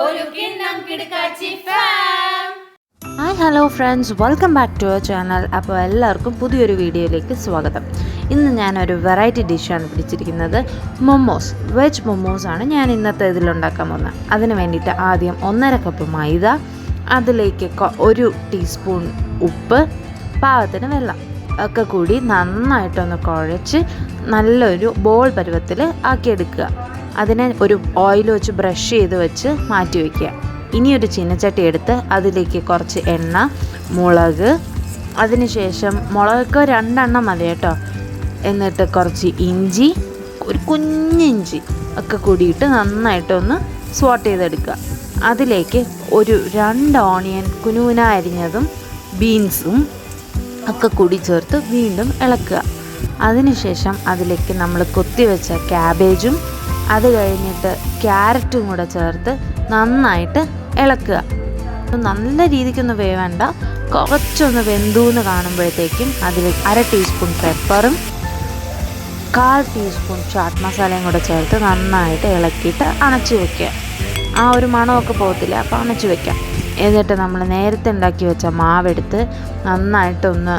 ഒരു കിണ്ണം കിടുക്കാച്ചി farm. Hi hello friends, welcome back to our channel. അപ്പോൾ എല്ലാവർക്കും പുതിയൊരു വീഡിയോയിലേക്ക് സ്വാഗതം. ഇന്ന് ഞാനൊരു വെറൈറ്റി ഡിഷാണ് പിടിച്ചിരിക്കുന്നത്. മൊമോസ്, വെജ് മൊമോസാണ് ഞാൻ ഇന്നത്തെ ഇതിലുണ്ടാക്കാൻ പോകുന്നത്. അതിന് വേണ്ടിയിട്ട് ആദ്യം 1.5 കപ്പ് മൈദ, അതിലേക്ക് 1 ടീസ്പൂൺ ഉപ്പ്, പാകത്തിന് വെള്ളം ഒക്കെ കൂടി നന്നായിട്ടൊന്ന് കുഴച്ച് നല്ലൊരു ബോൾ പരുവത്തിൽ ആക്കിയെടുക്കുക. അതിനെ ഒരു ഓയിൽ വെച്ച് ബ്രഷ് ചെയ്ത് വെച്ച് മാറ്റി വയ്ക്കുക. ഇനിയൊരു ചീനച്ചട്ടി എടുത്ത് അതിലേക്ക് കുറച്ച് എണ്ണ, മുളക്, അതിനുശേഷം മുളകൊക്കെ 2 എണ്ണം മതി കേട്ടോ. എന്നിട്ട് കുറച്ച് ഇഞ്ചി, ഒരു കുഞ്ഞിഞ്ചി ഒക്കെ കൂടിയിട്ട് നന്നായിട്ടൊന്ന് സോട്ട് ചെയ്തെടുക്കുക. അതിലേക്ക് ഒരു 2 ഓണിയൻ കുനുകുന അരിഞ്ഞതും ബീൻസും ഒക്കെ കൂടി ചേർത്ത് വീണ്ടും ഇളക്കുക. അതിനുശേഷം അതിലേക്ക് നമ്മൾ കൊത്തിവെച്ച ക്യാബേജും അത് കഴിഞ്ഞിട്ട് ക്യാരറ്റും കൂടെ ചേർത്ത് നന്നായിട്ട് ഇളക്കുക. നല്ല രീതിക്കൊന്ന് വേവേണ്ട, കുറച്ചൊന്ന് വെന്തൂന്ന് കാണുമ്പോഴത്തേക്കും അതിൽ 1/2 ടീസ്പൂൺ പെപ്പറും 1/4 ടീസ്പൂൺ ചാട്ട് മസാലയും കൂടെ ചേർത്ത് നന്നായിട്ട് ഇളക്കിയിട്ട് അണച്ചു വയ്ക്കുക. ആ ഒരു മണമൊക്കെ പോകത്തില്ല, അപ്പോൾ അണച്ചു വയ്ക്കാം. എന്നിട്ട് നമ്മൾ നേരത്തെ ഉണ്ടാക്കി വെച്ച മാവെടുത്ത് നന്നായിട്ടൊന്ന്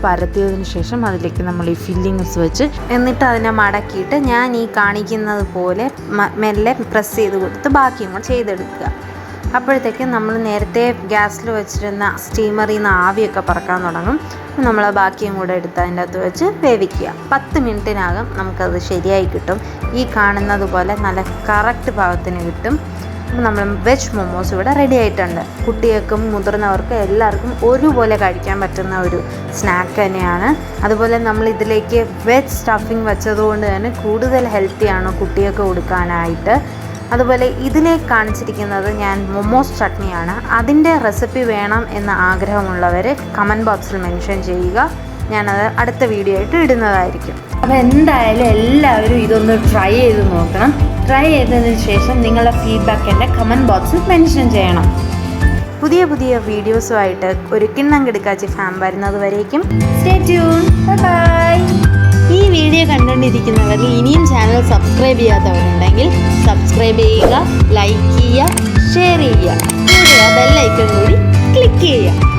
പരത്തിയതിന് ശേഷം അതിലേക്ക് നമ്മൾ ഈ ഫില്ലിങ്സ് വെച്ച് എന്നിട്ട് അതിനെ മടക്കിയിട്ട് ഞാൻ ഈ കാണിക്കുന്നത് പോലെ മെല്ലെ പ്രസ് ചെയ്ത് കൊടുത്ത് ബാക്കിയും കൂടെ ചെയ്തെടുക്കുക. അപ്പോഴത്തേക്കും നമ്മൾ നേരത്തെ ഗ്യാസിൽ വെച്ചിരുന്ന സ്റ്റീമറിൽ നിന്ന് ആവിയൊക്കെ പറക്കാൻ തുടങ്ങും. നമ്മൾ ബാക്കിയും കൂടെ എടുത്ത് അതിൻ്റെ അകത്ത് വെച്ച് വേവിക്കുക. 10 മിനിറ്റിനകം നമുക്കത് ശരിയായി കിട്ടും. ഈ കാണുന്നത് പോലെ നല്ല കറക്റ്റ് പാകത്തിന് കിട്ടും. നമ്മൾ വെജ് മൊമോസ് ഇവിടെ റെഡി ആയിട്ടുണ്ട്. കുട്ടികൾക്കും മുതിർന്നവർക്കും എല്ലാവർക്കും ഒരുപോലെ കഴിക്കാൻ പറ്റുന്ന ഒരു സ്നാക്ക് തന്നെയാണ്. അതുപോലെ നമ്മൾ ഇതിലേക്ക് വെജ് സ്റ്റഫിങ് വെച്ചതുകൊണ്ട് തന്നെ കൂടുതൽ ഹെൽത്തിയാണ് കുട്ടികൾക്ക് കൊടുക്കാനായിട്ട്. അതുപോലെ ഇതിലേക്ക് കാണിച്ചിരിക്കുന്നത് ഞാൻ മൊമോസ് ചട്നിയാണ്. അതിൻ്റെ റെസിപ്പി വേണം എന്ന ആഗ്രഹമുള്ളവർ കമൻറ്റ് ബോക്സിൽ മെൻഷൻ ചെയ്യുക. ഞാനത് അടുത്ത വീഡിയോ ആയിട്ട് ഇടുന്നതായിരിക്കും. അപ്പോൾ എന്തായാലും എല്ലാവരും ഇതൊന്ന് ട്രൈ ചെയ്ത് നോക്കണം. ട്രൈ ചെയ്തതിന് ശേഷം നിങ്ങളുടെ ഫീഡ്ബാക്ക് എൻ്റെ കമൻറ്റ് ബോക്സിൽ മെൻഷൻ ചെയ്യണം. പുതിയ പുതിയ വീഡിയോസുമായിട്ട് ഒരു കിണ്ണം കിടുക്കാച്ചി ഫാം വരുന്നത് വരേക്കും സ്റ്റേ ട്യൂൺ. ബൈ. ഈ വീഡിയോ കണ്ടുകൊണ്ടിരിക്കുന്നവരിൽ ഇനിയും ചാനൽ സബ്സ്ക്രൈബ് ചെയ്യാത്തവരുണ്ടെങ്കിൽ സബ്സ്ക്രൈബ് ചെയ്യുക, ലൈക്ക് ചെയ്യുക, ഷെയർ ചെയ്യുക, കൂടെ ബെൽ ഐക്കൺ കൂടി ക്ലിക്ക് ചെയ്യുക.